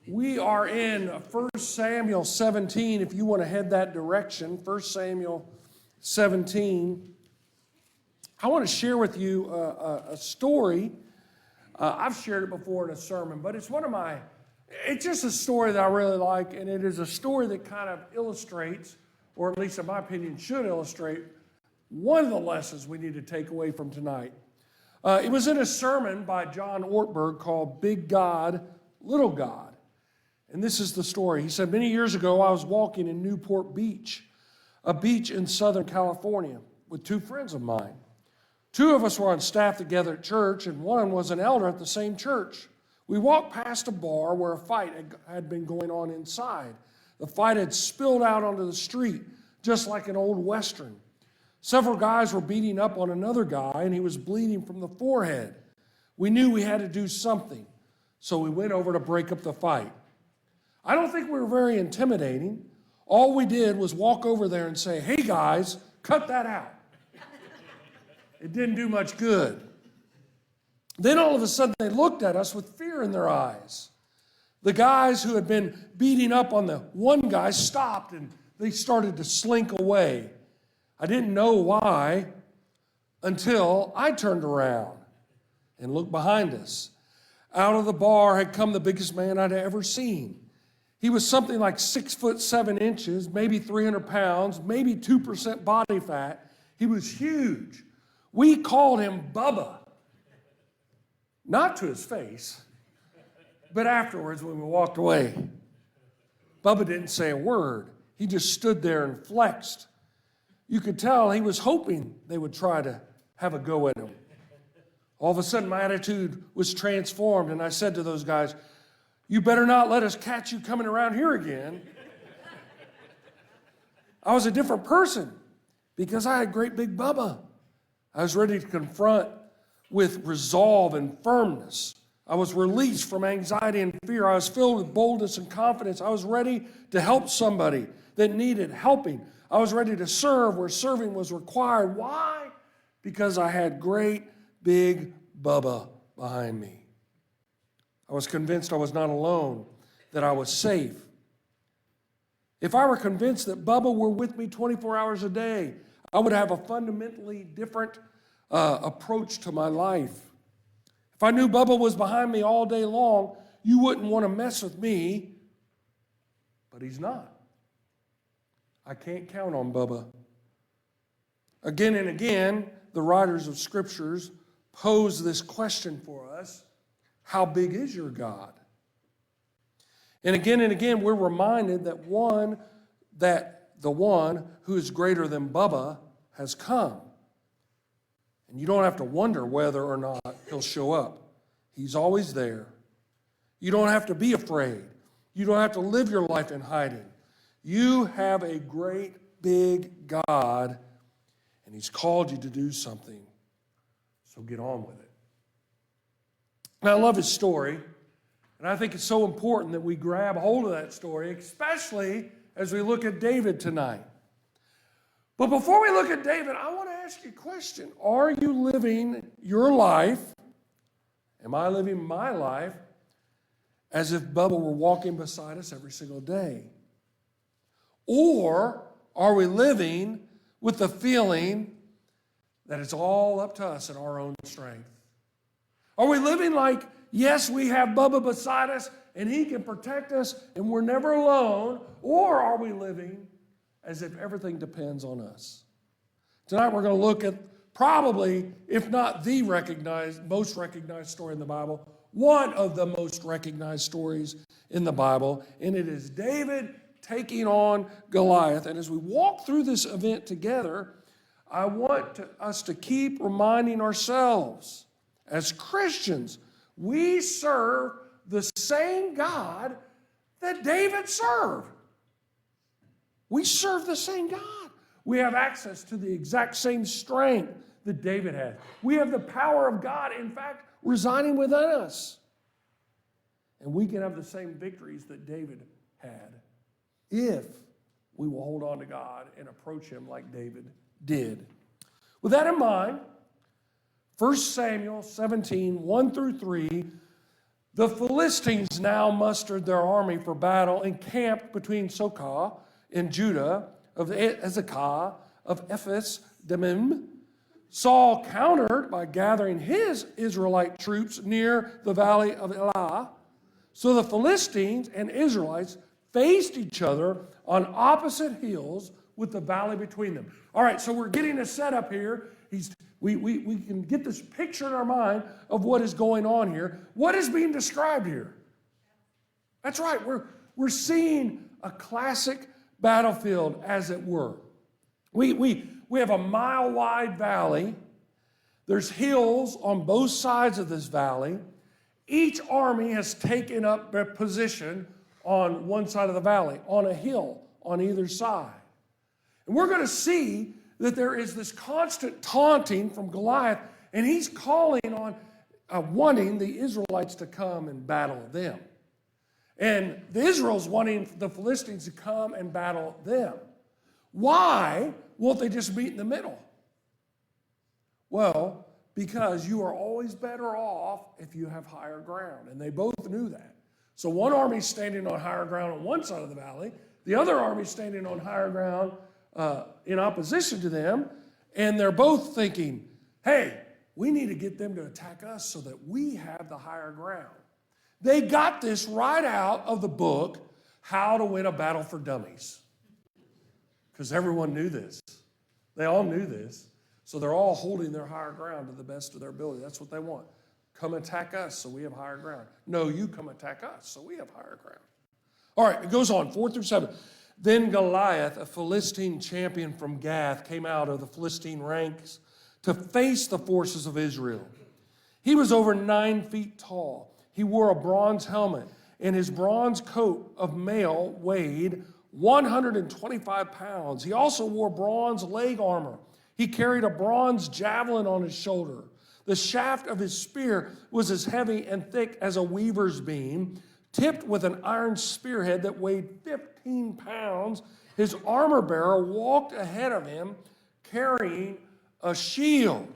We are in 1 Samuel 17, if you want to head that direction. 1 Samuel 17. I want to share with you a story. I've shared it before in a sermon, but it's it's just a story that I really like, and it is a story that kind of illustrates, or at least in my opinion should illustrate, one of the lessons we need to take away from tonight. It was in a sermon by John Ortberg called Big God, Little God. And this is the story. He said, many years ago, I was walking in Newport Beach, a beach in Southern California, with two friends of mine. Two of us were on staff together at church, and one was an elder at the same church. We walked past a bar where a fight had been going on inside. The fight had spilled out onto the street, just like an old Western. Several guys were beating up on another guy, and he was bleeding from the forehead. We knew we had to do something, so we went over to break up the fight. I don't think we were very intimidating. All we did was walk over there and say, hey guys, cut that out. It didn't do much good. Then all of a sudden they looked at us with fear in their eyes. The guys who had been beating up on the one guy stopped and they started to slink away. I didn't know why until I turned around and looked behind us. Out of the bar had come the biggest man I'd ever seen. He was something like 6'7", maybe 300 pounds, maybe 2% body fat. He was huge. We called him Bubba. Not to his face, but afterwards when we walked away. Bubba didn't say a word. He just stood there and flexed. You could tell he was hoping they would try to have a go at him. All of a sudden, my attitude was transformed, and I said to those guys, you better not let us catch you coming around here again. I was a different person because I had great big Bubba. I was ready to confront with resolve and firmness. I was released from anxiety and fear. I was filled with boldness and confidence. I was ready to help somebody that needed helping. I was ready to serve where serving was required. Why? Because I had great big Bubba behind me. I was convinced I was not alone, that I was safe. If I were convinced that Bubba were with me 24 hours a day, I would have a fundamentally different approach to my life. If I knew Bubba was behind me all day long, you wouldn't want to mess with me, but he's not. I can't count on Bubba. Again and again, the writers of scriptures pose this question for us. How big is your God? And again, we're reminded that the one who is greater than Bubba has come. And you don't have to wonder whether or not he'll show up. He's always there. You don't have to be afraid. You don't have to live your life in hiding. You have a great big God, and he's called you to do something. So get on with it. And I love his story, and I think it's so important that we grab hold of that story, especially as we look at David tonight. But before we look at David, I want to ask you a question. Are you living your life, am I living my life, as if Bubba were walking beside us every single day? Or are we living with the feeling that it's all up to us in our own strength? Are we living like, yes, we have Bubba beside us and he can protect us and we're never alone? Or are we living as if everything depends on us? Tonight we're going to look at probably, if not the most recognized story in the Bible, one of the most recognized stories in the Bible, and it is David taking on Goliath. And as we walk through this event together, I want us to keep reminding ourselves, as Christians, we serve the same God that David served. We serve the same God. We have access to the exact same strength that David had. We have the power of God, in fact, residing within us. And we can have the same victories that David had if we will hold on to God and approach him like David did. With that in mind, 1 Samuel 17, 1 through 3, The Philistines now mustered their army for battle and camped between Sokah in Judah, of Ezekah, of Ephes Demim. Saul countered by gathering his Israelite troops near the valley of Elah. So the Philistines and Israelites faced each other on opposite hills with the valley between them. All right, so we're getting a setup here. We can get this picture in our mind of what is going on here. What is being described here? That's right, we're seeing a classic battlefield, as it were. We have a mile-wide valley. There's hills on both sides of this valley. Each army has taken up their position on one side of the valley, on a hill on either side. And we're going to see that there is this constant taunting from Goliath, and he's calling on, wanting the Israelites to come and battle them. And the Israel's wanting the Philistines to come and battle them. Why won't they just meet in the middle? Well, because you are always better off if you have higher ground. And they both knew that. So one army's standing on higher ground on one side of the valley. The other army's standing on higher ground in opposition to them. And they're both thinking, hey, we need to get them to attack us so that we have the higher ground. They got this right out of the book, How to Win a Battle for Dummies. Because everyone knew this. They all knew this. So they're all holding their higher ground to the best of their ability. That's what they want. Come attack us so we have higher ground. No, you come attack us so we have higher ground. All right, it goes on, 4 through 7. Then Goliath, a Philistine champion from Gath, came out of the Philistine ranks to face the forces of Israel. He was over 9 feet tall. He wore a bronze helmet, and his bronze coat of mail weighed 125 pounds. He also wore bronze leg armor. He carried a bronze javelin on his shoulder. The shaft of his spear was as heavy and thick as a weaver's beam, tipped with an iron spearhead that weighed 15 pounds. His armor bearer walked ahead of him carrying a shield.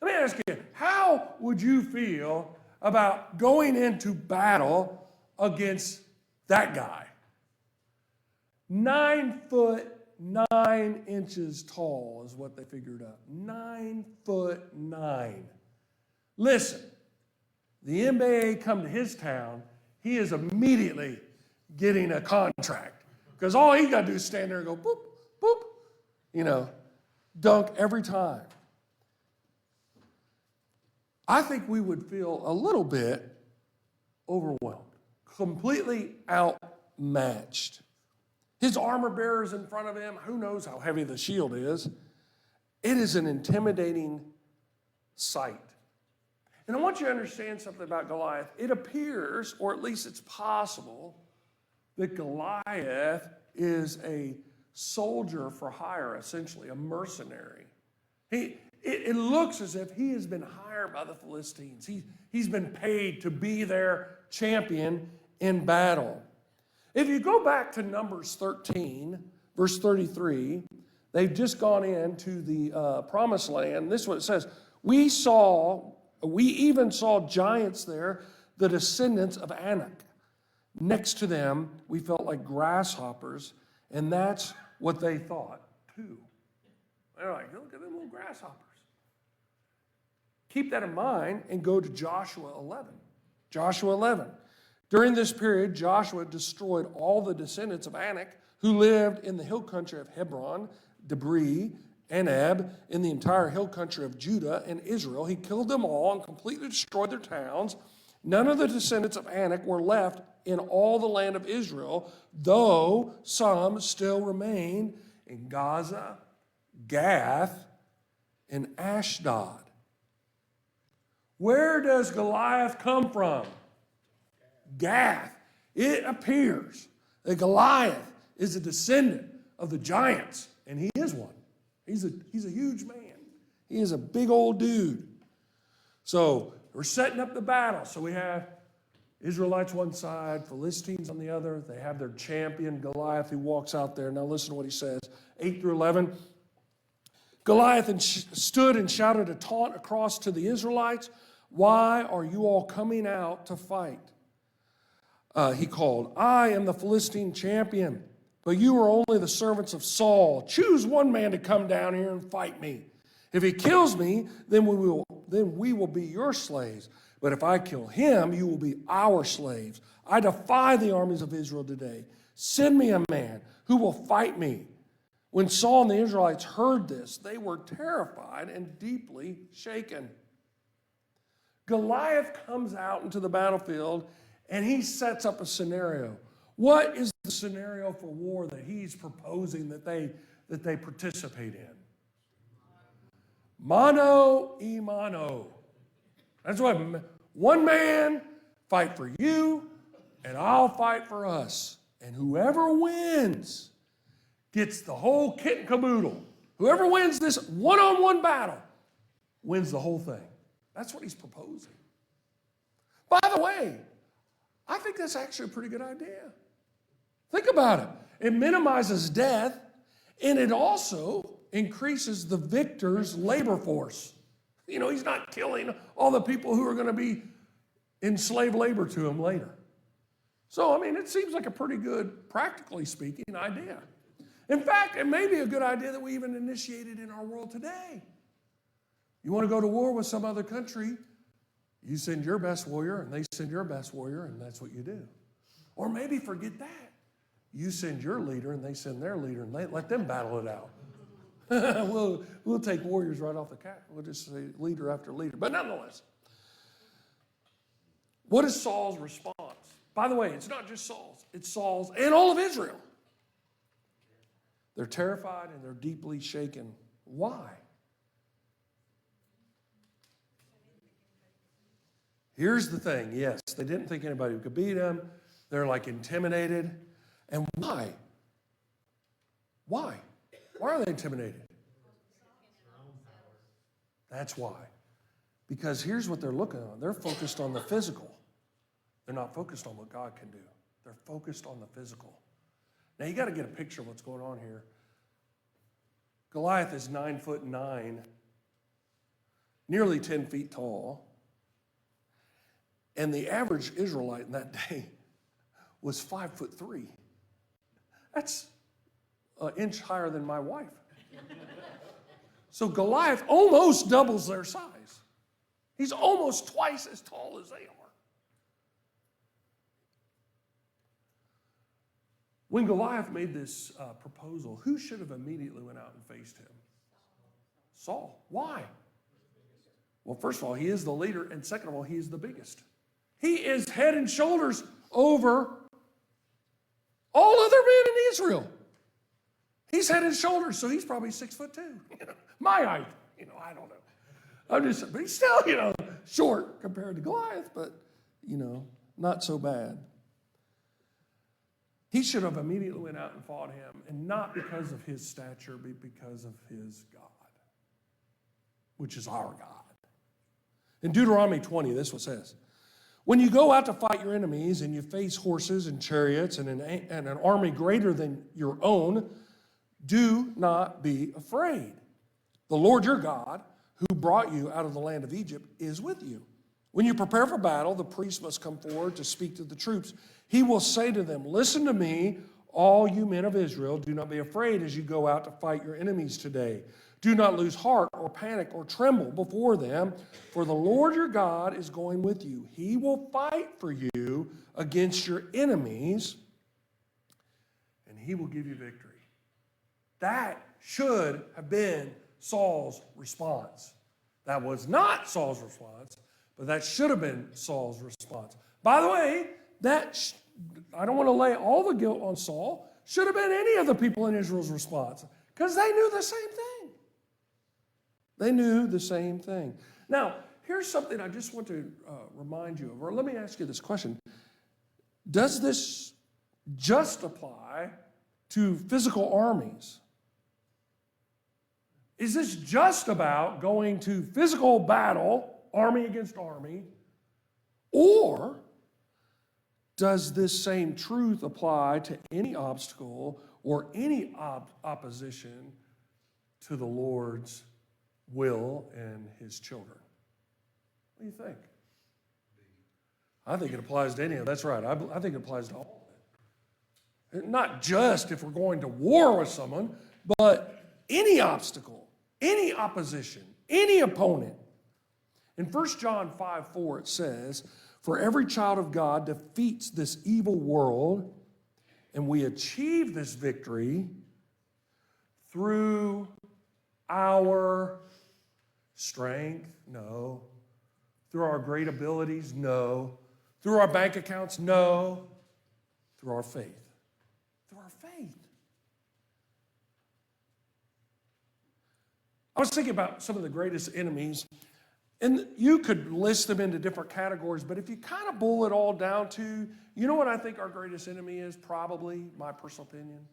Let me ask you, how would you feel about going into battle against that guy? 9 foot 9 inches tall is what they figured out. 9 foot 9. Listen, the NBA come to his town, he is immediately getting a contract. Because all he got to do is stand there and go boop, boop, dunk every time. I think we would feel a little bit overwhelmed, completely outmatched. His armor bearer's in front of him. Who knows how heavy the shield is? It is an intimidating sight. And I want you to understand something about Goliath. It appears, or at least it's possible, that Goliath is a soldier for hire, essentially, a mercenary. It looks as if he has been hired by the Philistines. He's been paid to be their champion in battle. If you go back to Numbers 13, verse 33, they've just gone into the promised land. This is what it says. We even saw giants there, the descendants of Anak. Next to them, we felt like grasshoppers, and that's what they thought, too. They're like, look at them little grasshoppers. Keep that in mind and go to Joshua 11. Joshua 11. During this period, Joshua destroyed all the descendants of Anak who lived in the hill country of Hebron, Debris, Anab, in the entire hill country of Judah and Israel. He killed them all and completely destroyed their towns. None of the descendants of Anak were left in all the land of Israel, though some still remain in Gaza, Gath, and Ashdod. Where does Goliath come from? Gath. It appears that Goliath is a descendant of the giants, and he is one. He's a huge man. He is a big old dude. So we're setting up the battle. So we have Israelites one side, Philistines on the other. They have their champion, Goliath, who walks out there. Now listen to what he says, 8 through 11. Goliath stood and shouted a taunt across to the Israelites, Why are you all coming out to fight? He called, I am the Philistine champion, but you are only the servants of Saul. Choose one man to come down here and fight me. If he kills me, then we will be your slaves. But if I kill him, you will be our slaves. I defy the armies of Israel today. Send me a man who will fight me. When Saul and the Israelites heard this, they were terrified and deeply shaken. Goliath comes out into the battlefield and he sets up a scenario. What is the scenario for war that he's proposing that they participate in? Mano a mano. That's what one man fight for you, and I'll fight for us. And whoever wins gets the whole kit and caboodle. Whoever wins this one-on-one battle wins the whole thing. That's what he's proposing. By the way, I think that's actually a pretty good idea. Think about it. It minimizes death, and it also increases the victor's labor force. You know, he's not killing all the people who are going to be in slave labor to him later. So, I mean, it seems like a pretty good, practically speaking, idea. In fact, it may be a good idea that we even initiated in our world today. You want to go to war with some other country, you send your best warrior, and they send your best warrior, and that's what you do. Or maybe forget that. You send your leader, and they send their leader, and let them battle it out. We'll take warriors right off the cap. We'll just say leader after leader. But nonetheless, what is Saul's response? By the way, it's not just Saul's. It's Saul's and all of Israel. They're terrified and they're deeply shaken. Why? Here's the thing. Yes, they didn't think anybody could beat them. They're like intimidated. And why? Why? Why are they intimidated? That's why. Because here's what they're looking on. They're focused on the physical. They're not focused on what God can do. They're focused on the physical. Now, you got to get a picture of what's going on here. Goliath is 9'9", nearly 10 feet tall. And the average Israelite in that day was 5'3". That's an inch higher than my wife. So Goliath almost doubles their size. He's almost twice as tall as they are. When Goliath made this proposal, who should have immediately went out and faced him? Saul. Why? Well, first of all, he is the leader, and second of all, he is the biggest. He is head and shoulders over all other men in Israel. He's head and shoulders, so he's probably 6'2". My height, I don't know. But he's still, short compared to Goliath, but, not so bad. He should have immediately went out and fought him, and not because of his stature, but because of his God, which is our God. In Deuteronomy 20, this is what it says. When you go out to fight your enemies and you face horses and chariots and an army greater than your own, do not be afraid. The Lord your God, who brought you out of the land of Egypt, is with you. When you prepare for battle, the priest must come forward to speak to the troops. He will say to them, listen to me, all you men of Israel. Do not be afraid as you go out to fight your enemies today. Do not lose heart or panic or tremble before them, for the Lord your God is going with you. He will fight for you against your enemies, and he will give you victory. That should have been Saul's response. That was not Saul's response, but that should have been Saul's response. By the way, I don't want to lay all the guilt on Saul. Should have been any of the people in Israel's response, because they knew the same thing. They knew the same thing. Now, here's something I just want to remind you of, or let me ask you this question. Does this just apply to physical armies? Is this just about going to physical battle, army against army, or does this same truth apply to any obstacle or any opposition to the Lord's will and his children? What do you think? I think it applies to any of it. That's right. I think it applies to all of it. Not just if we're going to war with someone, but any obstacle, any opposition, any opponent. In 1 John 5:4 it says, "For every child of God defeats this evil world, and we achieve this victory through our strength." No. Through our great abilities? No. Through our bank accounts? No. Through our faith. Through our faith. I was thinking about some of the greatest enemies, and you could list them into different categories, but if you kind of boil it all down to, you know what I think our greatest enemy is? Probably, my personal opinion.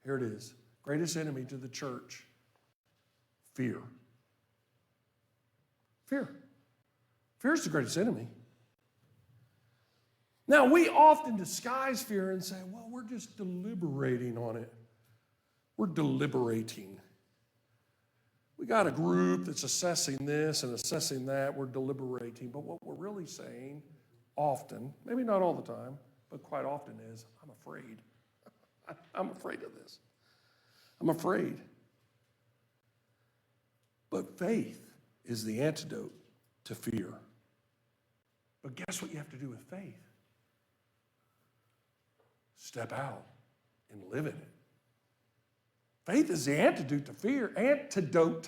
Here it is. Greatest enemy to the church. Fear. Fear. Fear is the greatest enemy. Now, we often disguise fear and say, well, we're just deliberating on it. We're deliberating. We got a group that's assessing this and assessing that. We're deliberating. But what we're really saying often, maybe not all the time, but quite often is, I'm afraid. I'm afraid of this. I'm afraid. But faith is the antidote to fear. But guess what you have to do with faith? Step out and live in it. Faith is the antidote to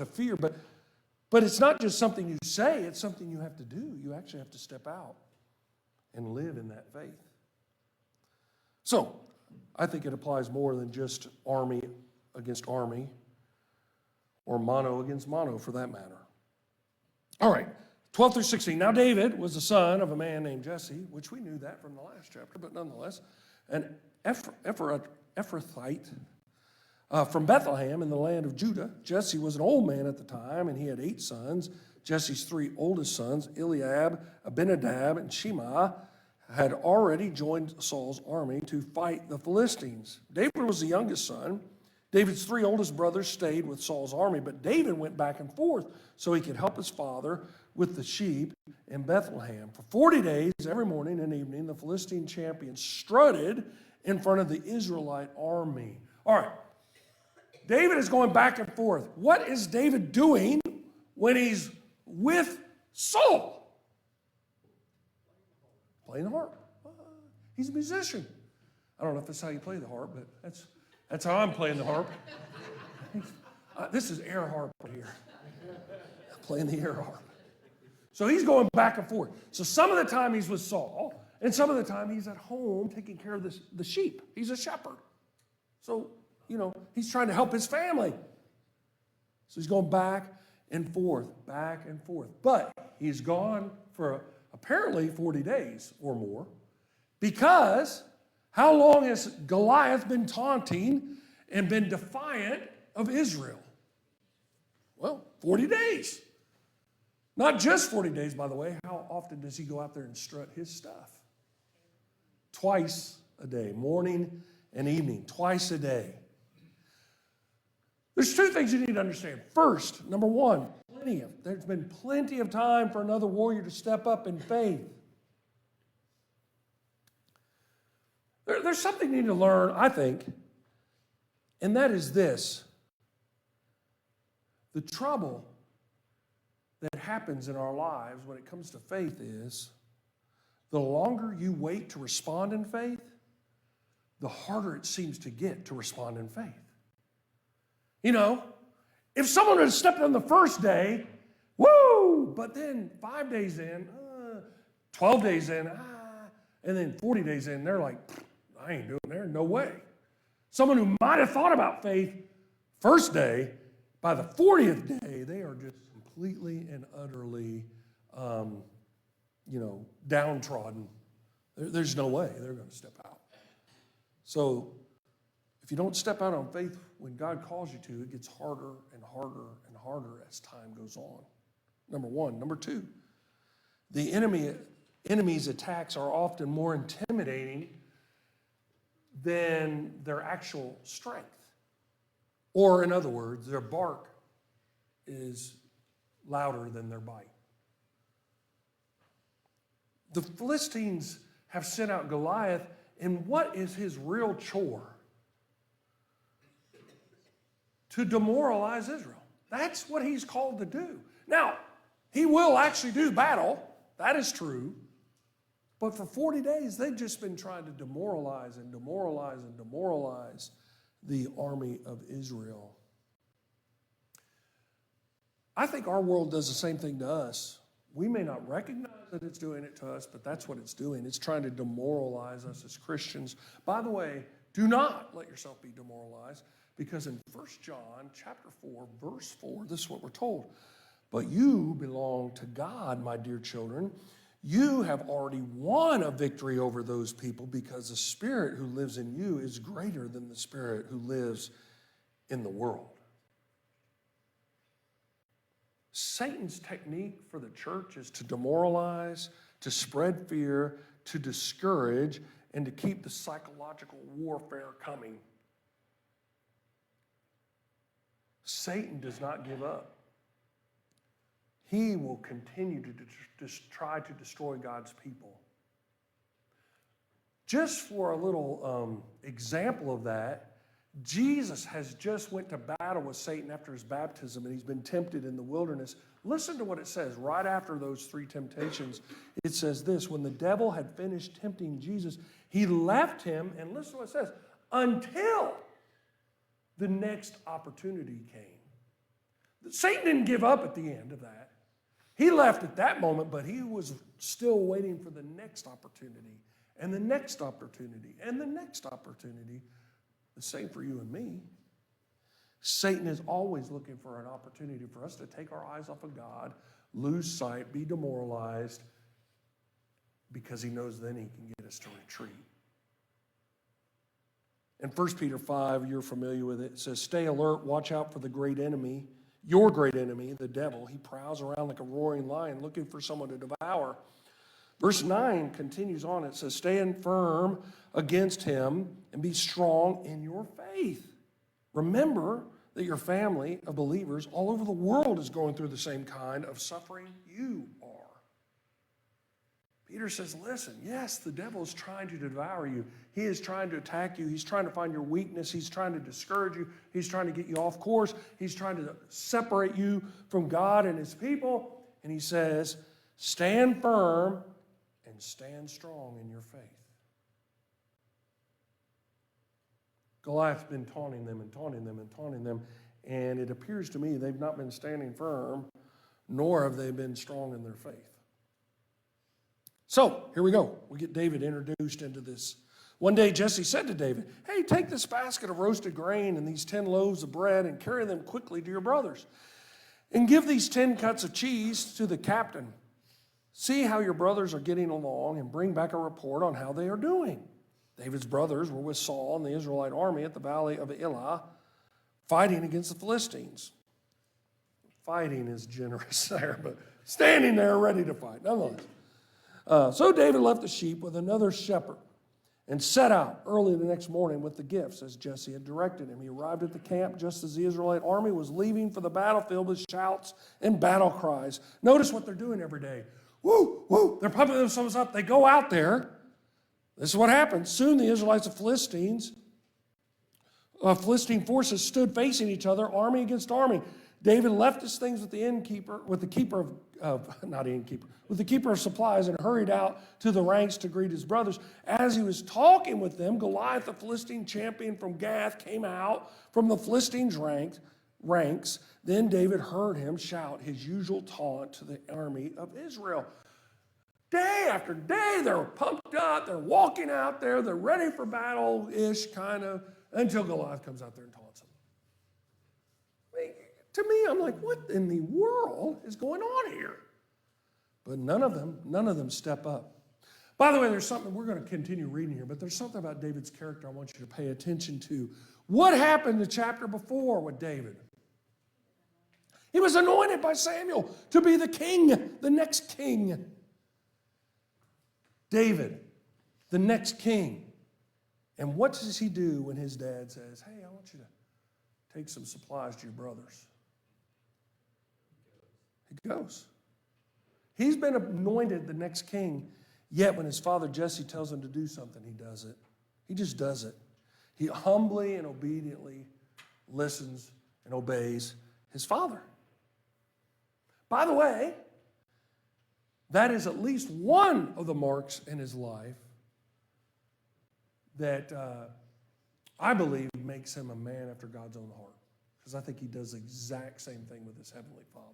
fear, but it's not just something you say, it's something you have to do. You actually have to step out and live in that faith. So, I think it applies more than just army against army, or mono against mono for that matter. All right, 12 through 16. Now David was the son of a man named Jesse, which we knew that from the last chapter, but nonetheless, an Ephrathite from Bethlehem in the land of Judah. Jesse was an old man at the time, and he had 8 sons. Jesse's 3 oldest sons, Eliab, Abinadab, and Shema, had already joined Saul's army to fight the Philistines. David was the youngest son. David's 3 oldest brothers stayed with Saul's army, but David went back and forth so he could help his father with the sheep in Bethlehem. For 40 days, every morning and evening, the Philistine champion strutted in front of the Israelite army. All right, David is going back and forth. What is David doing when he's with Saul? Playing the harp. He's a musician. I don't know if that's how you play the harp, but that's how I'm playing the harp. This is air harp right here. Playing the air harp. So he's going back and forth. So some of the time he's with Saul, and some of the time he's at home taking care of the sheep. He's a shepherd. So, he's trying to help his family. So he's going back and forth. But he's gone for apparently 40 days or more, because how long has Goliath been taunting and been defiant of Israel? Well, 40 days. Not just 40 days, by the way. How often does he go out there and strut his stuff? Twice a day, morning and evening, twice a day. There's 2 things you need to understand. First, number 1, there's been plenty of time for another warrior to step up in faith. There's something you need to learn, I think, and that is this. The trouble that happens in our lives when it comes to faith is, the longer you wait to respond in faith, the harder it seems to get to respond in faith. If someone had stepped on the first day, woo! But then 5 days in, 12 days in, and then 40 days in, they're like, I ain't doing there, no way. Someone who might have thought about faith first day, by the 40th day, they are just completely and utterly, downtrodden. There's no way they're going to step out. So if you don't step out on faith when God calls you to, it gets harder and harder and harder as time goes on. Number 1. Number 2, the enemy's attacks are often more intimidating than their actual strength. Or in other words, their bark is louder than their bite. The Philistines have sent out Goliath, and what is his real chore? To demoralize Israel. That's what he's called to do. Now, he will actually do battle. That is true. But for 40 days, they've just been trying to demoralize and demoralize and demoralize the army of Israel. I think our world does the same thing to us. We may not recognize that it's doing it to us, but that's what it's doing. It's trying to demoralize us as Christians. By the way, do not let yourself be demoralized, because in 1 John chapter 4, verse 4, this is what we're told. But you belong to God, my dear children. You have already won a victory over those people, because the Spirit who lives in you is greater than the spirit who lives in the world. Satan's technique for the church is to demoralize, to spread fear, to discourage, and to keep the psychological warfare coming. Satan does not give up. He will continue to try to destroy God's people. Just for a little example of that, Jesus has just went to battle with Satan after his baptism, and he's been tempted in the wilderness. Listen to what it says right after those 3 temptations. It says this: when the devil had finished tempting Jesus, he left him, and listen to what it says, until the next opportunity came. Satan didn't give up at the end of that. He left at that moment, but he was still waiting for the next opportunity, and the next opportunity, and the next opportunity. The same for you and me. Satan is always looking for an opportunity for us to take our eyes off of God, lose sight, be demoralized, because he knows then he can get us to retreat. In 1 Peter 5, you're familiar with it, it says, stay alert, watch out for the great enemy, your great enemy, the devil. He prowls around like a roaring lion looking for someone to devour. Verse 9 continues on. It says, stand firm against him and be strong in your faith. Remember that your family of believers all over the world is going through the same kind of suffering you are. Peter says, listen, yes, the devil is trying to devour you. He is trying to attack you. He's trying to find your weakness. He's trying to discourage you. He's trying to get you off course. He's trying to separate you from God and his people. And he says, stand firm and stand strong in your faith. Goliath's been taunting them and taunting them and taunting them, and it appears to me they've not been standing firm, nor have they been strong in their faith. So, here we go. We get David introduced into this. One day Jesse said to David, hey, take this basket of roasted grain and these 10 loaves of bread and carry them quickly to your brothers. And give these 10 cuts of cheese to the captain. See how your brothers are getting along and bring back a report on how they are doing. David's brothers were with Saul and the Israelite army at the valley of Elah, fighting against the Philistines. Fighting is generous there, but standing there ready to fight, nonetheless. So David left the sheep with another shepherd and set out early the next morning with the gifts as Jesse had directed him. He arrived at the camp just as the Israelite army was leaving for the battlefield with shouts and battle cries. Notice what they're doing every day. Woo, woo, they're pumping themselves up. They go out there. This is what happens. Soon the Israelites and Philistine forces stood facing each other, army against army. David left his things with the keeper of supplies, and hurried out to the ranks to greet his brothers. As he was talking with them, Goliath, the Philistine champion from Gath, came out from the Philistines' ranks. Then David heard him shout his usual taunt to the army of Israel. Day after day, they're pumped up, they're walking out there, they're ready for battle-ish, kind of, until Goliath comes out there and taunts them. I mean, to me, I'm like, what in the world is going on here? But none of them step up. By the way, there's something, we're going to continue reading here, but there's something about David's character I want you to pay attention to. What happened the chapter before with David? He was anointed by Samuel to be the king, the next king. David, the next king. And what does he do when his dad says, hey, I want you to take some supplies to your brothers? He goes. He's been anointed the next king. Yet when his father Jesse tells him to do something, he does it. He just does it. He humbly and obediently listens and obeys his father. By the way, that is at least one of the marks in his life that I believe makes him a man after God's own heart. Because I think he does the exact same thing with his heavenly Father.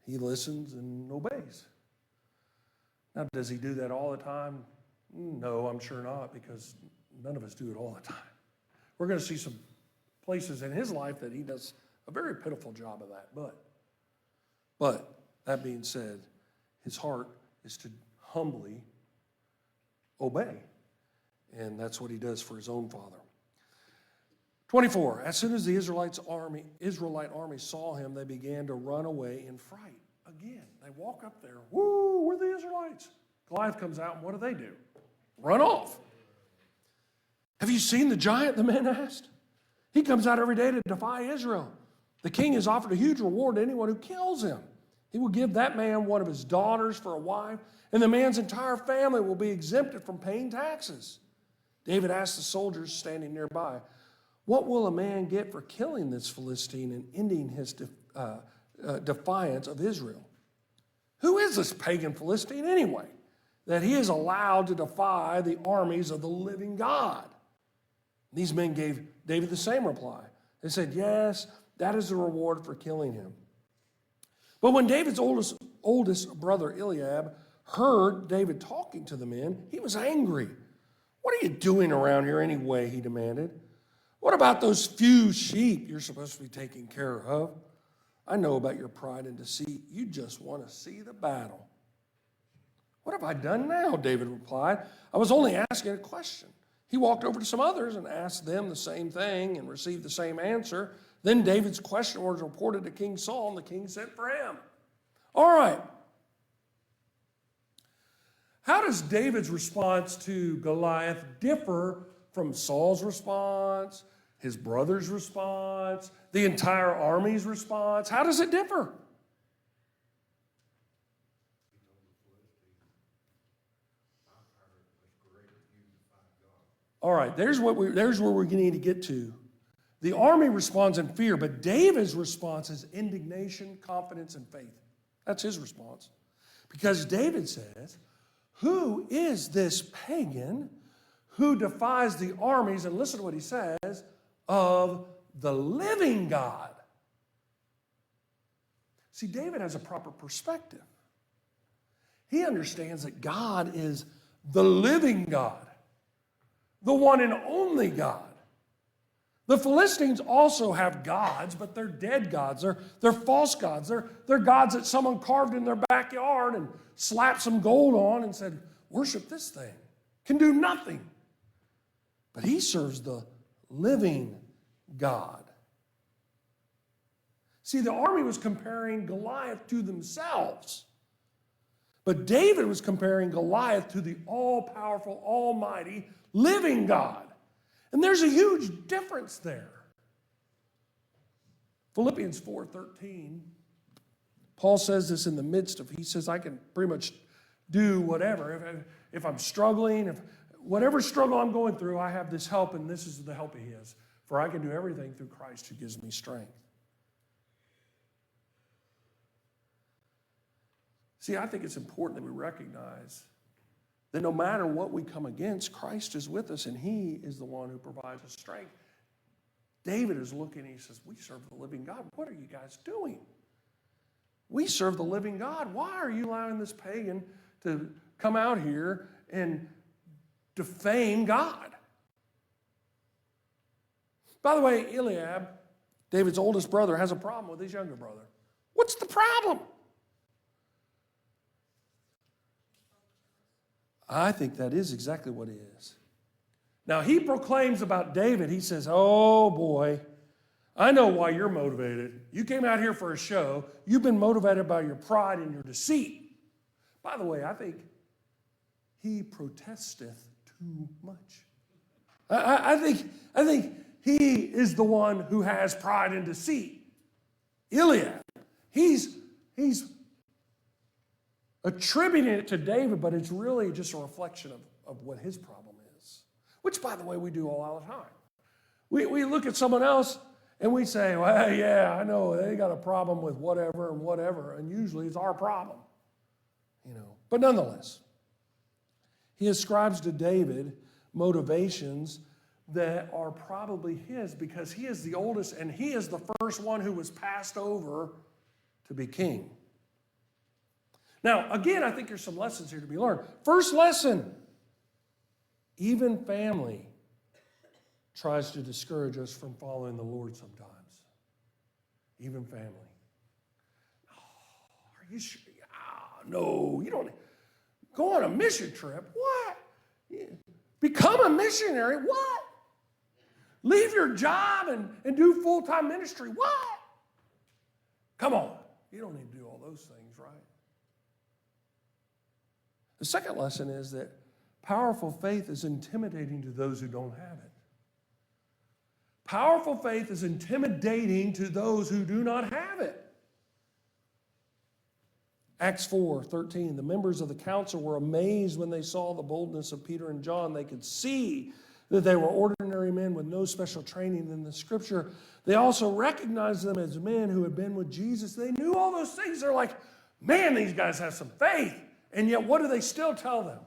He listens and obeys. Now, does he do that all the time? No, I'm sure not, because none of us do it all the time. We're going to see some places in his life that he does a very pitiful job of that. But that being said, his heart is to humbly obey. And that's what he does for his own father. 24, as soon as the Israelite army saw him, they began to run away in fright. Again, they walk up there. Woo, we're the Israelites. Goliath comes out, and what do? Run off. Have you seen the giant, the men asked? He comes out every day to defy Israel. The king has offered a huge reward to anyone who kills him. He will give that man one of his daughters for a wife, and the man's entire family will be exempted from paying taxes. David asked the soldiers standing nearby, what will a man get for killing this Philistine and ending his defiance of Israel? Who is this pagan Philistine anyway, that he is allowed to defy the armies of the living God? These men gave David the same reply. They said, yes, that is the reward for killing him. But when David's oldest brother Eliab heard David talking to the men, he was angry. What are you doing around here anyway, he demanded. What about those few sheep you're supposed to be taking care of? I know about your pride and deceit. You just want to see the battle. What have I done now? David replied. I was only asking a question. He walked over to some others and asked them the same thing and received the same answer. Then David's question was reported to King Saul, and the king sent for him. All right. How does David's response to Goliath differ from Saul's response, his brother's response, the entire army's response? How does it differ? All right, there's where we need to get to. The army responds in fear, but David's response is indignation, confidence, and faith. That's his response. Because David says, who is this pagan who defies the armies, and listen to what he says, of the living God? See, David has a proper perspective. He understands that God is the living God, the one and only God. The Philistines also have gods, but they're dead gods. They're false gods. They're gods that someone carved in their backyard and slapped some gold on and said, worship this thing. Can do nothing. But he serves the living God. See, the army was comparing Goliath to themselves. But David was comparing Goliath to the all-powerful, almighty, living God. And there's a huge difference there. Philippians 4:13, Paul says this in the midst of, he says, I can pretty much do whatever. If I'm struggling, if whatever struggle I'm going through, I have this help, and this is the help he is. For I can do everything through Christ who gives me strength. See, I think it's important that we recognize that no matter what we come against, Christ is with us, and he is the one who provides us strength. David is looking, and he says, we serve the living God. What are you guys doing? We serve the living God. Why are you allowing this pagan to come out here and defame God? By the way, Eliab, David's oldest brother, has a problem with his younger brother. What's the problem? I think that is exactly what it is. Now, he proclaims about David, he says, oh boy, I know why you're motivated. You came out here for a show. You've been motivated by your pride and your deceit. By the way, I think he protesteth too much. I think he is the one who has pride and deceit. Eliab, he's attributing it to David, but it's really just a reflection of what his problem is, which, by the way, we do all the time. We look at someone else and we say, well, yeah, I know they got a problem with whatever, and usually it's our problem, But nonetheless, he ascribes to David motivations that are probably his because he is the oldest and he is the first one who was passed over to be king. Now, again, I think there's some lessons here to be learned. First lesson, even family tries to discourage us from following the Lord sometimes. Even family. Oh, are you sure? No, you don't. Go on a mission trip. What? Become a missionary. What? Leave your job and do full-time ministry. What? Come on. You don't need to do all those things, right? The second lesson is that powerful faith is intimidating to those who don't have it. Powerful faith is intimidating to those who do not have it. Acts 4:13, the members of the council were amazed when they saw the boldness of Peter and John. They could see that they were ordinary men with no special training in the Scripture. They also recognized them as men who had been with Jesus. They knew all those things. They're like, man, these guys have some faith. And yet, what do they still tell them?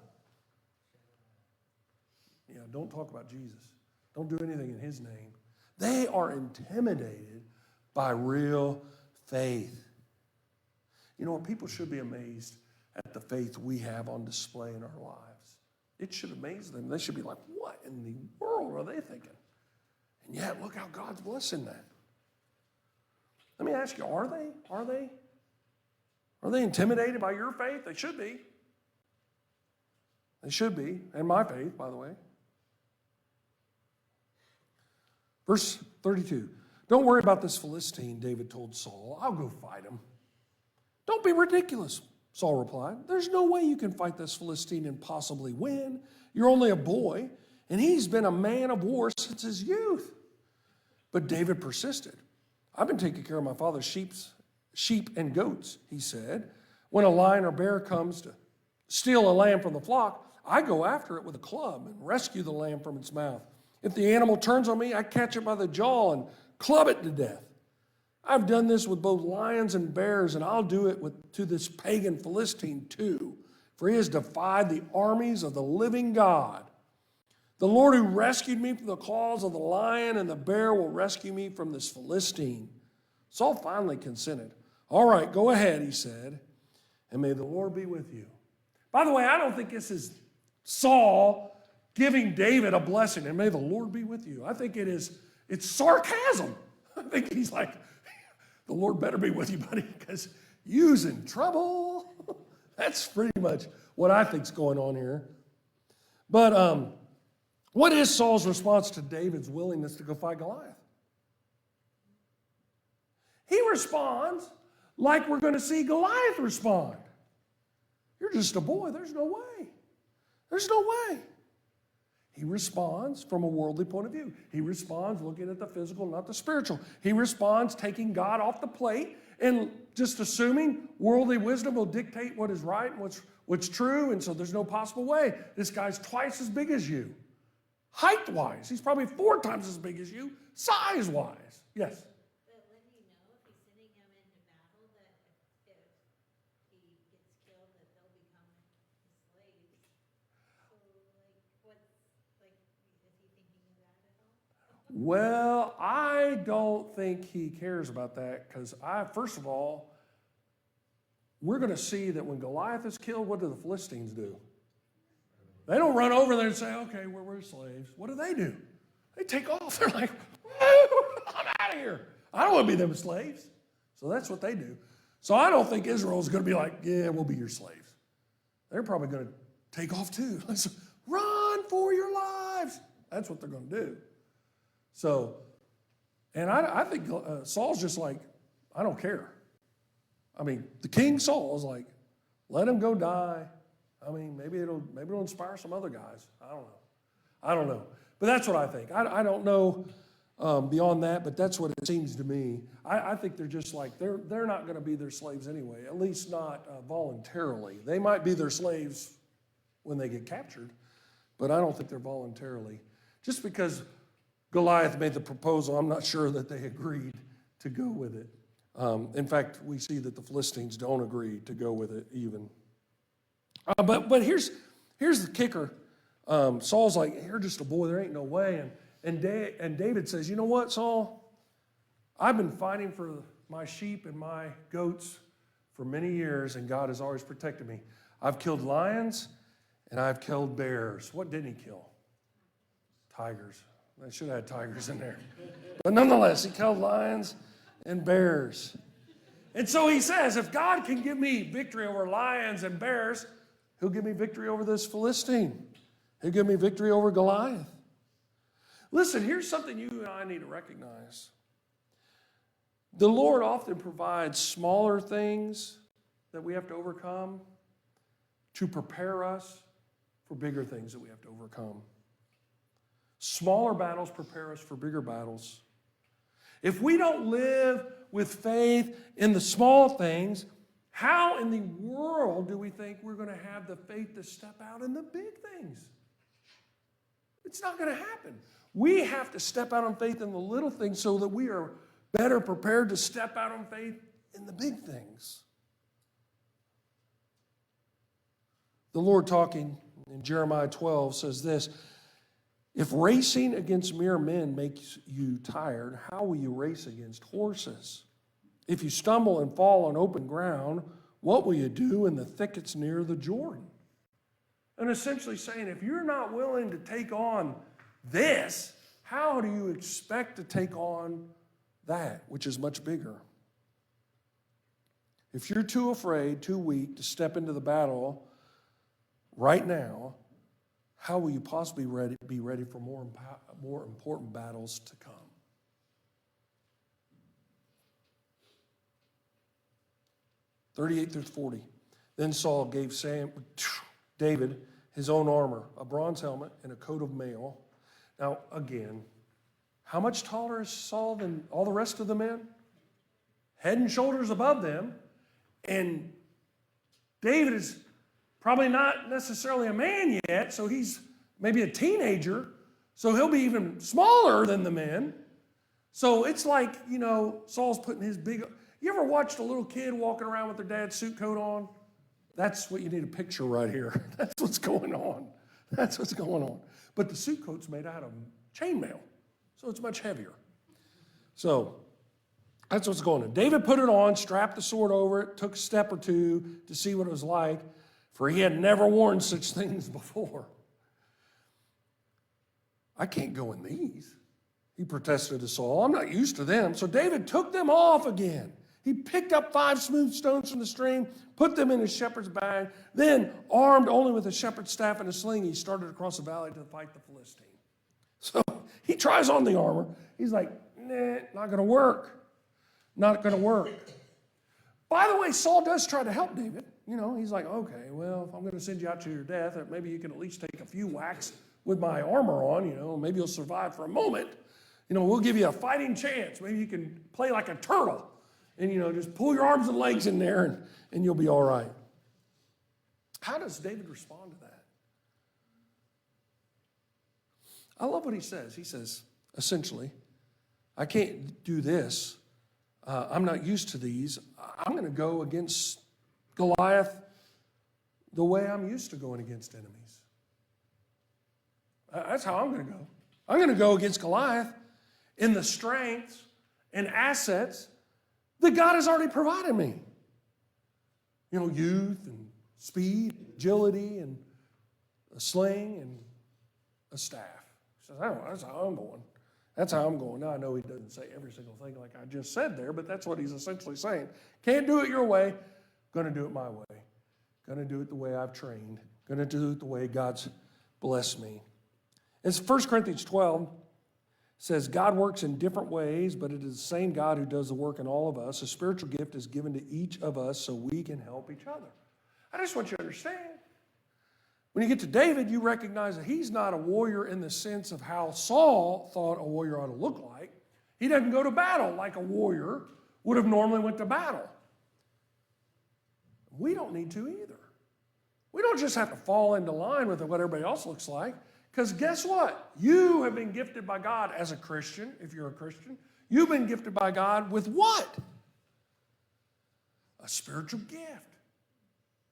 Don't talk about Jesus. Don't do anything in his name. They are intimidated by real faith. You know what? People should be amazed at the faith we have on display in our lives. It should amaze them. They should be like, what in the world are they thinking? And yet, look how God's blessing that. Let me ask you, are they? Are they intimidated by your faith? They should be. They should be. And my faith, by the way. Verse 32. Don't worry about this Philistine, David told Saul. I'll go fight him. Don't be ridiculous, Saul replied. There's no way you can fight this Philistine and possibly win. You're only a boy, and he's been a man of war since his youth. But David persisted. I've been taking care of my father's sheep and goats, he said. When a lion or bear comes to steal a lamb from the flock, I go after it with a club and rescue the lamb from its mouth. If the animal turns on me, I catch it by the jaw and club it to death. I've done this with both lions and bears, and I'll do it to this pagan Philistine too, for he has defied the armies of the living God. The Lord who rescued me from the claws of the lion and the bear will rescue me from this Philistine. Saul finally consented. All right, go ahead, he said, and may the Lord be with you. By the way, I don't think this is Saul giving David a blessing, and may the Lord be with you. I think it's sarcasm. I think he's like, the Lord better be with you, buddy, because you's in trouble. That's pretty much what I think's going on here. But what is Saul's response to David's willingness to go fight Goliath? He responds like we're going to see Goliath respond. You're just a boy. There's no way. There's no way. He responds from a worldly point of view. He responds looking at the physical, not the spiritual. He responds taking God off the plate and just assuming worldly wisdom will dictate what is right and what's true, and so there's no possible way. This guy's twice as big as you. Height-wise, he's probably 4 times as big as you, size-wise. Yes? But when you know if he's sending him into battle, that if he gets killed, that they'll become his slaves. So, is he thinking of that at all? Well, I don't think he cares about that because first of all, we're going to see that when Goliath is killed, what do the Philistines do? They don't run over there and say, okay, we're slaves. What do? They take off. They're like, I'm out of here. I don't want to be them slaves. So that's what they do. So I don't think Israel is going to be like, yeah, we'll be your slaves. They're probably going to take off too. Let's run for your lives. That's what they're going to do. So, and I think Saul's just like, I don't care. I mean, the king Saul is like, let him go die. I mean, maybe it'll inspire some other guys. I don't know. But that's what I think. I don't know beyond that, but that's what it seems to me. I think they're just like, they're not going to be their slaves anyway, at least not voluntarily. They might be their slaves when they get captured, but I don't think they're voluntarily. Just because Goliath made the proposal, I'm not sure that they agreed to go with it. In fact, we see that the Philistines don't agree to go with it even. But here's the kicker. Saul's like, you're just a boy, there ain't no way. And David says, you know what, Saul? I've been fighting for my sheep and my goats for many years, and God has always protected me. I've killed lions, and I've killed bears. What didn't he kill? Tigers. I should have had tigers in there. But nonetheless, he killed lions and bears. And so he says, if God can give me victory over lions and bears, he'll give me victory over this Philistine. He'll give me victory over Goliath. Listen, here's something you and I need to recognize. The Lord often provides smaller things that we have to overcome to prepare us for bigger things that we have to overcome. Smaller battles prepare us for bigger battles. If we don't live with faith in the small things, how in the world do we think we're going to have the faith to step out in the big things? It's not going to happen. We have to step out on faith in the little things so that we are better prepared to step out on faith in the big things. The Lord talking in Jeremiah 12 says this, if racing against mere men makes you tired, how will you race against horses? If you stumble and fall on open ground, what will you do in the thickets near the Jordan? And essentially saying, if you're not willing to take on this, how do you expect to take on that, which is much bigger? If you're too afraid, too weak to step into the battle right now, how will you possibly be ready for more important battles to come? (38-40). Then Saul gave David his own armor, a bronze helmet, and a coat of mail. Now, again, how much taller is Saul than all the rest of the men? Head and shoulders above them. And David is probably not necessarily a man yet, so he's maybe a teenager, so he'll be even smaller than the men. So it's like, Saul's putting his big... You ever watched a little kid walking around with their dad's suit coat on? That's what you need to picture right here. That's what's going on. That's what's going on. But the suit coat's made out of chainmail, so it's much heavier. So that's what's going on. David put it on, strapped the sword over it, took a step or two to see what it was like, for he had never worn such things before. I can't go in these, he protested to Saul. I'm not used to them. So David took them off again. He picked up 5 smooth stones from the stream, put them in his shepherd's bag, then, armed only with a shepherd's staff and a sling, he started across the valley to fight the Philistine. So he tries on the armor. He's like, nah, not going to work. Not going to work. By the way, Saul does try to help David. He's like, okay, well, if I'm going to send you out to your death, maybe you can at least take a few whacks with my armor on, maybe you'll survive for a moment. We'll give you a fighting chance. Maybe you can play like a turtle and, just pull your arms and legs in there and you'll be all right. How does David respond to that? I love what he says. He says, essentially, I can't do this. I'm not used to these. I'm going to go against Goliath the way I'm used to going against enemies. That's how I'm going to go. I'm going to go against Goliath in the strengths and assets that God has already provided me. Youth and speed, agility, and a sling and a staff. He says, oh, that's how I'm going. That's how I'm going. Now, I know he doesn't say every single thing like I just said there, but that's what he's essentially saying. Can't do it your way. Going to do it my way. Going to do it the way I've trained. Going to do it the way God's blessed me. It's 1 Corinthians 12 says, God works in different ways, but it is the same God who does the work in all of us. A spiritual gift is given to each of us so we can help each other. I just want you to understand When you get to David, you recognize that he's not a warrior in the sense of how Saul thought a warrior ought to look like. He doesn't go to battle like a warrior would have normally went to battle. We don't need to either. We don't just have to fall into line with what everybody else looks like. Because guess what? You have been gifted by God as a Christian, if you're a Christian. You've been gifted by God with what? A spiritual gift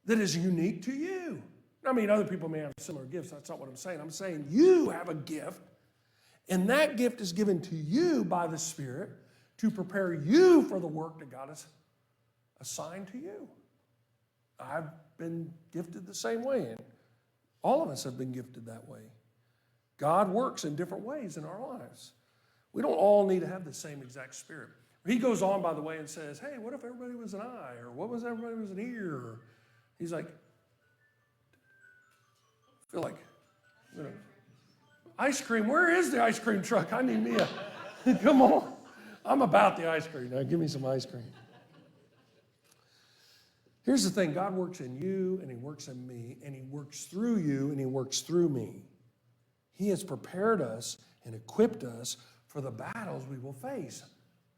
that is unique to you. I mean, other people may have similar gifts. That's not what I'm saying. I'm saying you have a gift, and that gift is given to you by the Spirit to prepare you for the work that God has assigned to you. I've been gifted the same way, and all of us have been gifted that way. God works in different ways in our lives. We don't all need to have the same exact spirit. He goes on, by the way, and says, hey, what if everybody was an eye? Or what was everybody was an ear? Or he's like, I feel like, ice cream, where is the ice cream truck? I need me a, come on. I'm about the ice cream. Now give me some ice cream. Here's the thing, God works in you, and he works in me, and he works through you, and he works through me. He has prepared us and equipped us for the battles we will face.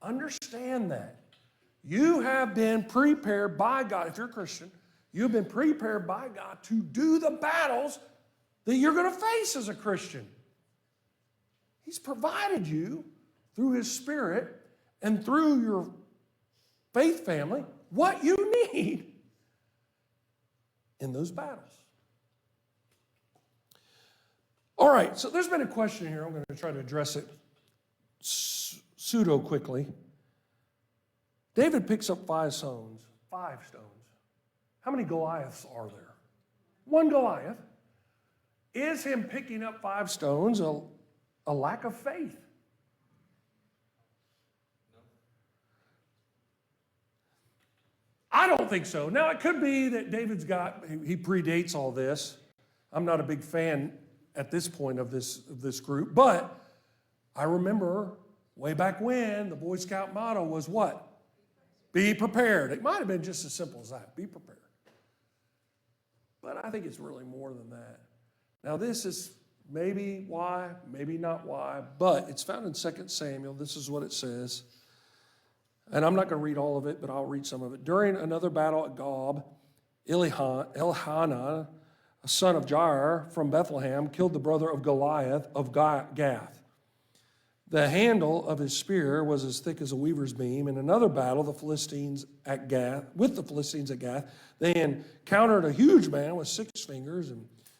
Understand that. You have been prepared by God. If you're a Christian, you've been prepared by God to do the battles that you're going to face as a Christian. He's provided you through his Spirit and through your faith family what you need in those battles. All right, so there's been a question here. I'm going to try to address it pseudo quickly. David picks up 5 stones. 5 stones. How many Goliaths are there? 1 Goliath. Is him picking up 5 stones a lack of faith? I don't think so. Now, it could be that David's he predates all this. I'm not a big fan at this point of this group, but I remember way back when the Boy Scout motto was what? Be prepared. It might have been just as simple as that. Be prepared. But I think it's really more than that. Now, this is maybe why, maybe not why, but it's found in 2 Samuel. This is what it says. And I'm not going to read all of it, but I'll read some of it. During another battle at Gob, Elhanan, a son of Jair from Bethlehem, killed the brother of Goliath of Gath. The handle of his spear was as thick as a weaver's beam. In another battle, with the Philistines at Gath, they encountered a huge man with 6 fingers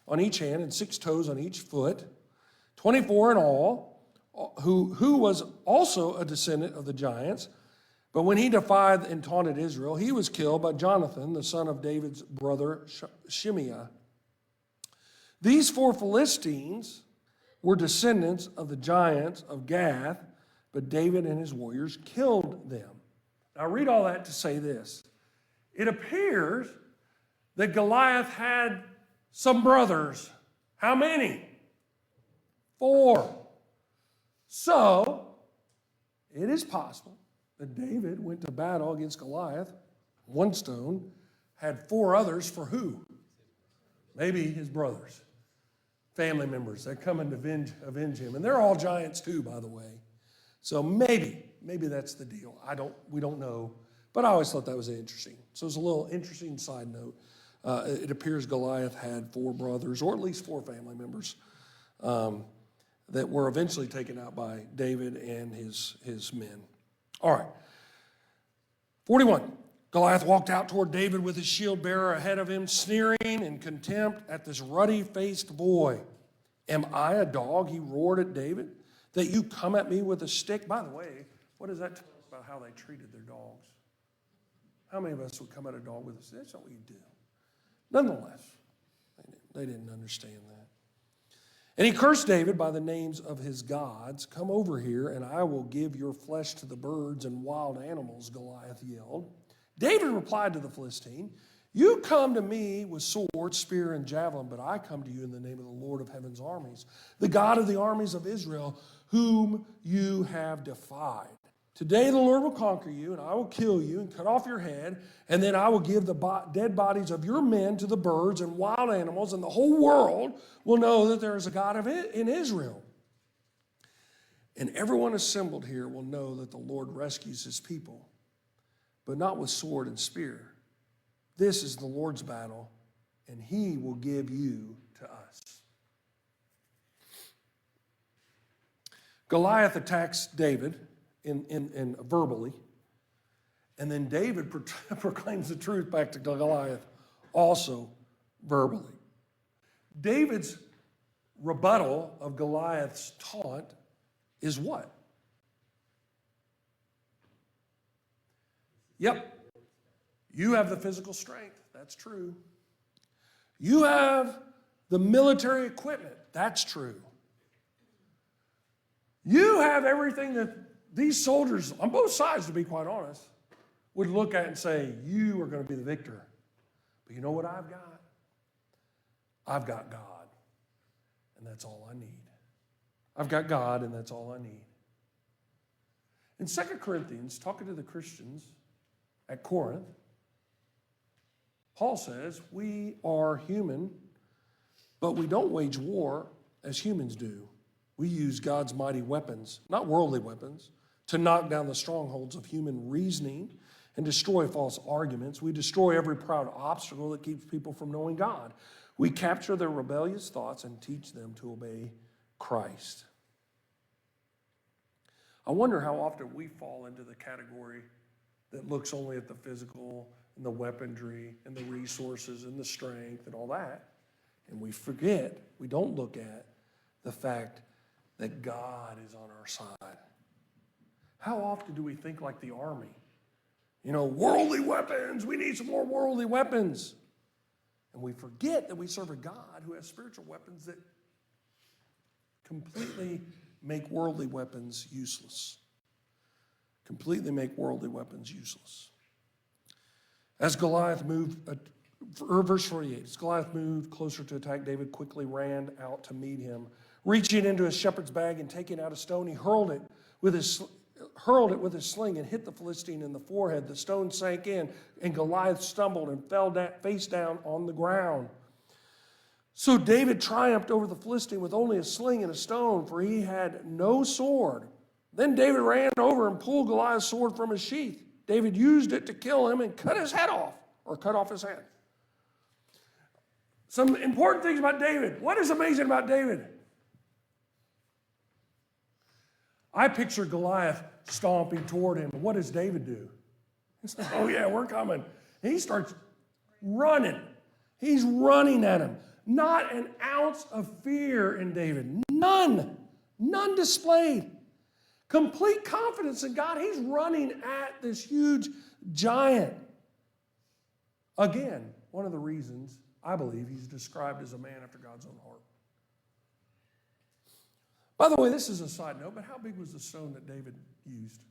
on each hand and 6 toes on each foot, 24 in all, who was also a descendant of the giants. But when he defied and taunted Israel, he was killed by Jonathan, the son of David's brother Shimei. These 4 Philistines were descendants of the giants of Gath, but David and his warriors killed them. Now, I read all that to say this. It appears that Goliath had some brothers. How many? 4. So, it is possible that David went to battle against Goliath, 1 stone, had 4 others for who? Maybe his brothers, family members that come and avenge him. And they're all giants too, by the way. So maybe that's the deal. We don't know. But I always thought that was interesting. So it's a little interesting side note. It appears Goliath had 4 brothers, or at least 4 family members, that were eventually taken out by David and his men. All right. 41. Goliath walked out toward David with his shield bearer ahead of him, sneering in contempt at this ruddy-faced boy. Am I a dog, he roared at David, that you come at me with a stick? By the way, what does that tell us about how they treated their dogs? How many of us would come at a dog with a stick? That's not what you do. Nonetheless, they didn't understand that. And he cursed David by the names of his gods. Come over here, and I will give your flesh to the birds and wild animals, Goliath yelled. David replied to the Philistine, you come to me with sword, spear, and javelin, but I come to you in the name of the Lord of heaven's armies, the God of the armies of Israel, whom you have defied. Today the Lord will conquer you, and I will kill you and cut off your head, and then I will give the dead bodies of your men to the birds and wild animals, and the whole world will know that there is a God in Israel. And everyone assembled here will know that the Lord rescues his people, but not with sword and spear. This is the Lord's battle, and he will give you to us. Goliath attacks David in verbally, and then David proclaims the truth back to Goliath also verbally. David's rebuttal of Goliath's taunt is what? Yep. You have the physical strength. That's true. You have the military equipment. That's true. You have everything that these soldiers, on both sides to be quite honest, would look at and say, you are going to be the victor. But you know what I've got? I've got God, and that's all I need. I've got God, and that's all I need. In 2 Corinthians, talking to the Christians at Corinth, Paul says, we are human, but we don't wage war as humans do. We use God's mighty weapons, not worldly weapons, to knock down the strongholds of human reasoning and destroy false arguments. We destroy every proud obstacle that keeps people from knowing God. We capture their rebellious thoughts and teach them to obey Christ. I wonder how often we fall into the category that looks only at the physical and the weaponry and the resources and the strength and all that. And we forget, we don't look at the fact that God is on our side. How often do we think like the army? You know, worldly weapons, we need some more worldly weapons. And we forget that we serve a God who has spiritual weapons that completely make worldly weapons useless. Completely make worldly weapons useless. As Goliath moved, verse 48, as Goliath moved closer to attack, David quickly ran out to meet him. Reaching into his shepherd's bag and taking out a stone, he hurled it with his sling and hit the Philistine in the forehead. The stone sank in, and Goliath stumbled and fell face down on the ground. So David triumphed over the Philistine with only a sling and a stone, for he had no sword. Then David ran over and pulled Goliath's sword from his sheath. David used it to kill him and cut his head off, or cut off his head. Some important things about David. What is amazing about David? I picture Goliath stomping toward him. What does David do? He says, oh yeah, we're coming. And he starts running. He's running at him. Not an ounce of fear in David. None. None displayed. Complete confidence in God. He's running at this huge giant. Again, one of the reasons I believe he's described as a man after God's own heart. By the way, this is a side note, but how big was the stone that David used?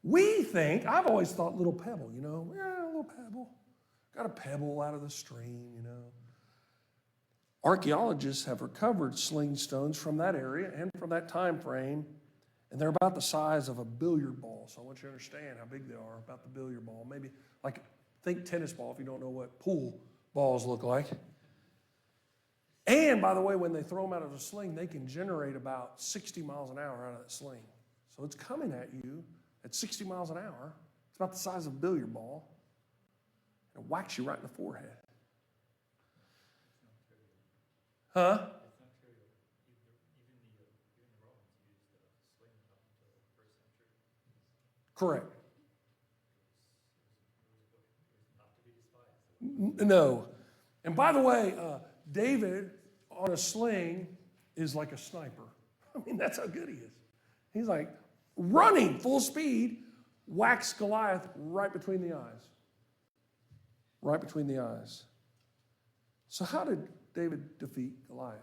We think, I've always thought little pebble, you know, yeah, a little pebble. Got a pebble out of the stream, you know. Archaeologists have recovered sling stones from that area and from that time frame, and they're about the size of a billiard ball. So I want you to understand how big they are, about the billiard ball. Maybe, like, think tennis ball if you don't know what pool balls look like. And, by the way, when they throw them out of a sling, they can generate about 60 miles an hour out of that sling. So it's coming at you at 60 miles an hour. It's about the size of a billiard ball. And it whacks you right in the forehead. Huh? It's not true. Even the Romans used the sling up until the 1st century. Correct. It was not to be despised. No. And by the way, David on a sling is like a sniper. I mean, that's how good he is. He's like running full speed, whacks Goliath right between the eyes. Right between the eyes. So how did David defeat Goliath?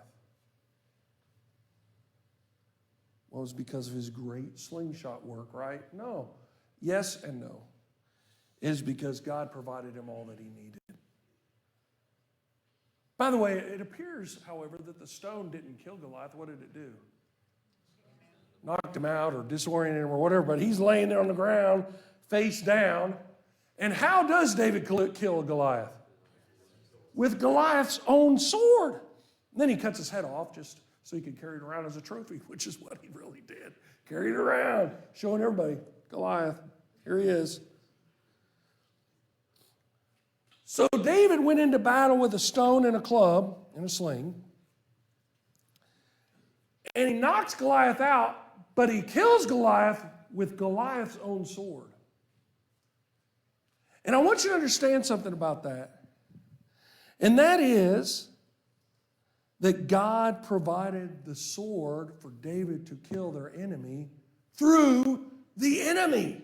Well, it was because of his great slingshot work, right? No. Yes and no. It is because God provided him all that he needed. By the way, it appears, however, that the stone didn't kill Goliath. What did it do? knocked him out or disoriented him or whatever, but he's laying there on the ground, face down. And how does David kill Goliath? With Goliath's own sword. And then he cuts his head off just so he could carry it around as a trophy, which is what he really did. Carried it around, showing everybody, Goliath, here he is. So David went into battle with a stone and a club and a sling. And he knocks Goliath out, but he kills Goliath with Goliath's own sword. And I want you to understand something about that. And that is that God provided the sword for David to kill their enemy through the enemy.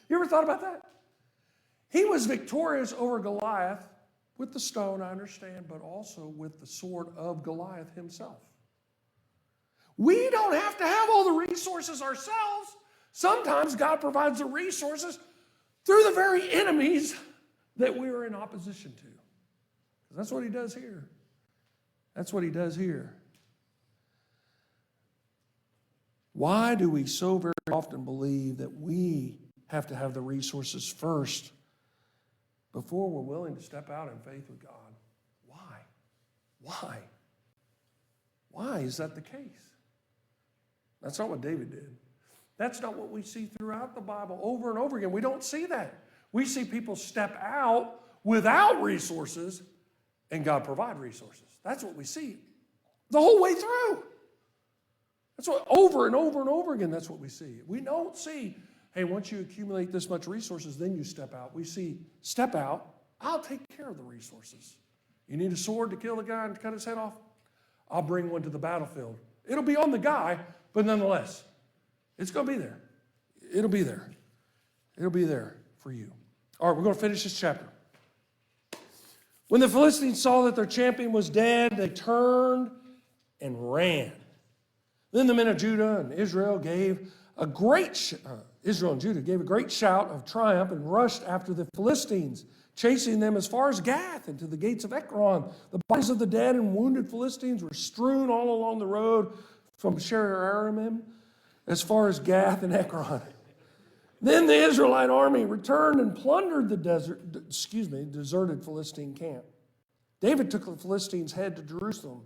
You ever thought about that? He was victorious over Goliath with the stone, I understand, but also with the sword of Goliath himself. We don't have to have all the resources ourselves. Sometimes God provides the resources through the very enemies that we are in opposition to. That's what he does here. That's what he does here. Why do we so very often believe that we have to have the resources first before we're willing to step out in faith with God? Why? Why is that the case? That's not what David did. That's not what we see throughout the Bible over and over again. We don't see that. We see people step out without resources and God provide resources. That's what we see the whole way through. That's what over and over and over again, that's what we see. We don't see, hey, once you accumulate this much resources, then you step out. We see, step out, I'll take care of the resources. You need a sword to kill the guy and cut his head off? I'll bring one to the battlefield. It'll be on the guy, but nonetheless, it's going to be there. It'll be there. It'll be there for you. All right, we're going to finish this chapter. When the Philistines saw that their champion was dead, they turned and ran. Then the men of Judah and Israel gave a great Israel and Judah gave a great shout of triumph and rushed after the Philistines, chasing them as far as Gath and to the gates of Ekron. The bodies of the dead and wounded Philistines were strewn all along the road from Sherarimim as far as Gath and Ekron. Then the Israelite army returned and plundered the deserted Philistine camp. David took the Philistines' head to Jerusalem,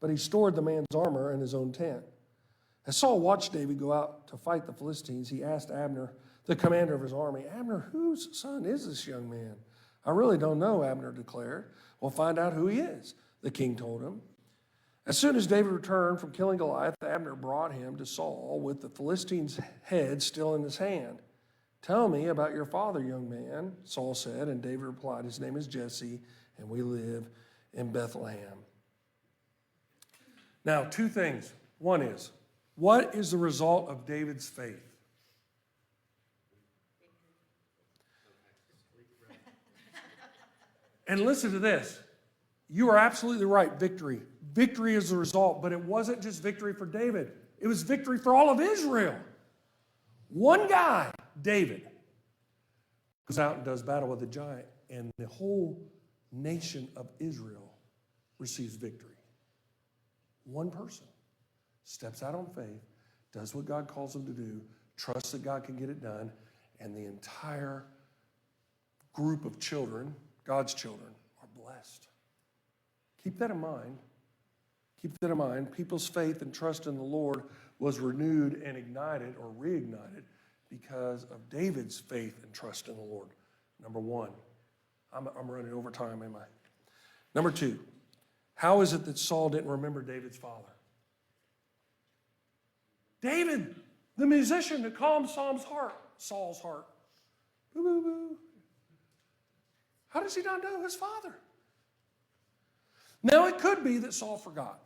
but he stored the man's armor in his own tent. As Saul watched David go out to fight the Philistines, he asked Abner, the commander of his army, Abner, whose son is this young man? I really don't know, Abner declared. We'll find out who he is, the king told him. As soon as David returned from killing Goliath, Abner brought him to Saul with the Philistine's head still in his hand. Tell me about your father, young man, Saul said, and David replied, his name is Jesse, and we live in Bethlehem. Now, two things. One is, what is the result of David's faith? And listen to this. You are absolutely right, victory. Victory is the result, but it wasn't just victory for David. It was victory for all of Israel. One guy, David, goes out and does battle with a giant, and the whole nation of Israel receives victory. One person steps out on faith, does what God calls him to do, trusts that God can get it done, and the entire group of children, God's children, are blessed. Keep that in mind. Keep that in mind. People's faith and trust in the Lord was renewed and ignited or reignited because of David's faith and trust in the Lord. Number one. I'm running over time, am I? Number two. How is it that Saul didn't remember David's father? David, the musician that calmed Saul's heart. Boo, boo, boo. How does he not know his father? Now, it could be that Saul forgot,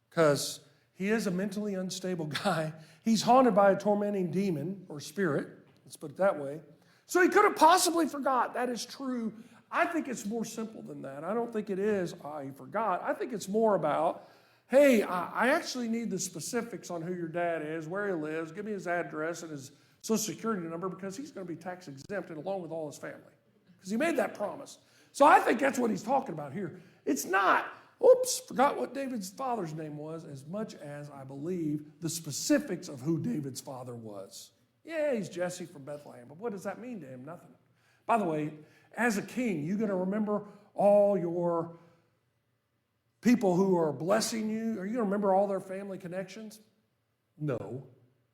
because he is a mentally unstable guy. He's haunted by a tormenting demon or spirit, let's put it that way. So he could have possibly forgot. That is true. I think it's more simple than that. I don't think it is, he forgot. I think it's more about, hey, I actually need the specifics on who your dad is, where he lives, give me his address and his social security number, because he's going to be tax exempt and along with all his family. Because he made that promise. So I think that's what he's talking about here. It's not, Oops, forgot what David's father's name was, as much as I believe the specifics of who David's father was. Yeah, he's Jesse from Bethlehem, but what does that mean to him? Nothing. By the way, as a king, you going to remember all your people who are blessing you? Are you going to remember all their family connections? No,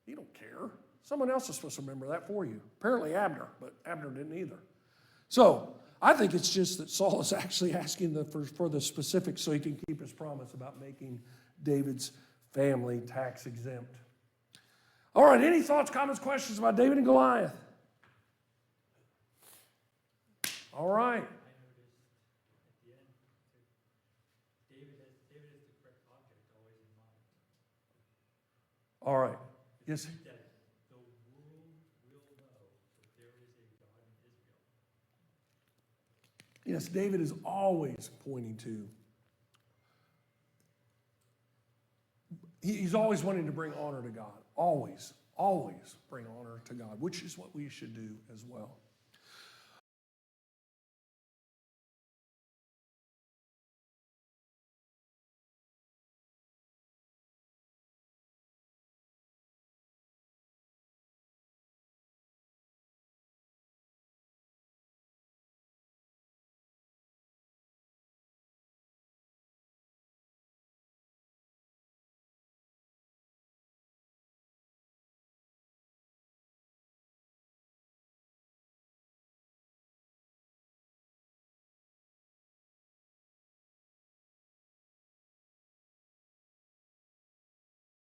you don't care. Someone else is supposed to remember that for you. Apparently Abner, but Abner didn't either. So I think it's just that Saul is actually asking for the specifics so he can keep his promise about making David's family tax exempt. All right, any thoughts, comments, questions about David and Goliath? All right. I noticed at the end, David has the correct object always in mind. All right. Yes. That the world will know that there is a God in Israel. Yes, David is always pointing to. He's always wanting to bring honor to God. Always, always bring honor to God, which is what we should do as well.